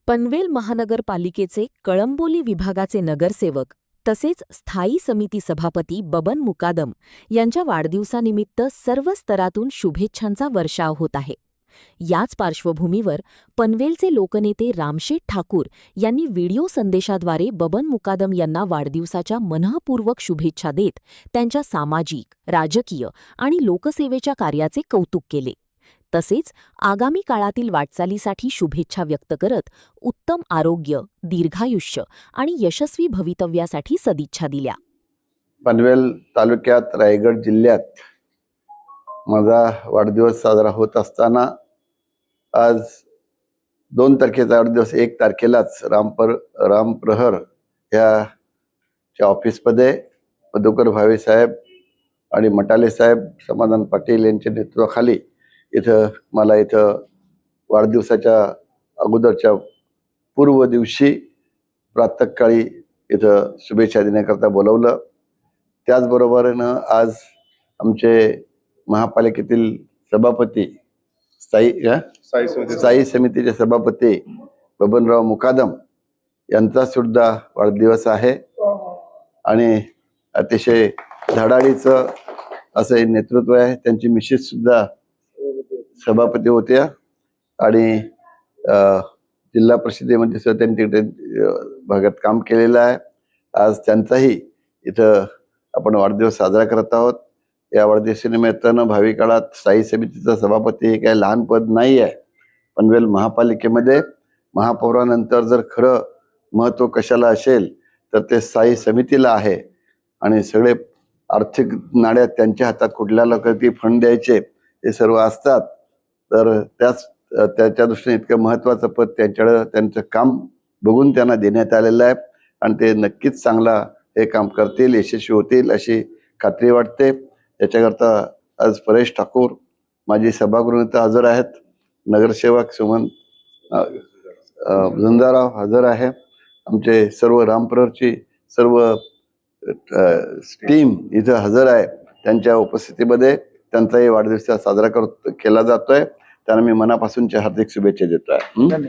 पनवेल महानगरपालिकेचे कळंबोली विभागाचे नगरसेवक तसेच स्थायी समिती सभापती बबन मुकादम यांच्या वाढदिवसानिमित्त सर्व स्तरातून शुभेच्छांचा वर्षाव होत आहे. याच पार्श्वभूमीवर पनवेलचे लोकनेते रामशेठ ठाकूर यांनी व्हिडिओ संदेशाद्वारे बबन मुकादम यांना वाढदिवसाच्या मनःपूर्वक शुभेच्छा देत त्यांच्या सामाजिक, राजकीय आणि लोकसेवेच्या कार्याचे कौतुक केले. तसेच आगामी काळातील वाटचालीसाठी शुभेच्छा व्यक्त करत उत्तम आरोग्य, दीर्घायुष्य आणि यशस्वी भवितव्यासाठी सदिच्छा दिल्या. पनवेल तालुक्यात रायगड जिल्ह्यात माझा वाढदिवस साजरा होत असताना आज 2 तारखेचा वाढदिवस 1 तारखेलाच रामप्रहर ह्या ऑफिसमध्ये मधुकर भावे साहेब आणि मटाले साहेब, समाधान पाटील यांच्या नेतृत्वाखाली मला इथं वाढदिवसाच्या अगोदरच्या पूर्व दिवशी प्रातःकाळी इथं शुभेच्छा देण्याकरता बोलवलं. त्याचबरोबरीनं आज आमचे महापालिकेतील सभापती स्थायी समितीचे सभापती बबनराव मुकादम यांचा सुद्धा वाढदिवस आहे आणि अतिशय धडाडीचं असं नेतृत्व आहे. त्यांची मिसेस सुद्धा सभापती होत्या आणि जिल्हा परिषदेमध्ये सुद्धा त्यांनी तिकडे भागात काम केलेलं आहे. आज त्यांचाही इथं आपण वाढदिवस साजरा करत आहोत. या वाढदिवसानिमित्तानं भावी काळात स्थायी समितीचा सभापती हे काही लहान पद नाही आहे. पनवेल महापालिकेमध्ये महापौरानंतर जर खरं महत्त्व कशाला असेल तर ते स्थायी समितीला आहे आणि सगळे आर्थिक नाड्यात त्यांच्या हातात कुठल्या लोकांनी फंड द्यायचे हे सर्व असतात. तर त्याच्या दृष्टीने इतकं महत्त्वाचं पद त्यांच्याकडं त्यांचं काम बघून त्यांना देण्यात आलेलं आहे आणि ते नक्कीच चांगला हे काम करतील, यशस्वी होतील अशी खात्री वाटते. याच्याकरता आज परेश ठाकूर माझी सभागृह इथं हजर आहेत, नगरसेवक सुमन झुंजाराव हजर आहे, आमचे सर्व रामप्रहरची सर्व टीम इथं हजर आहे. त्यांच्या उपस्थितीमध्ये त्यांचाही वाढदिवस साजरा केला जातोय. त्यांना मी मनापासूनच्या हार्दिक शुभेच्छा देतो आहे.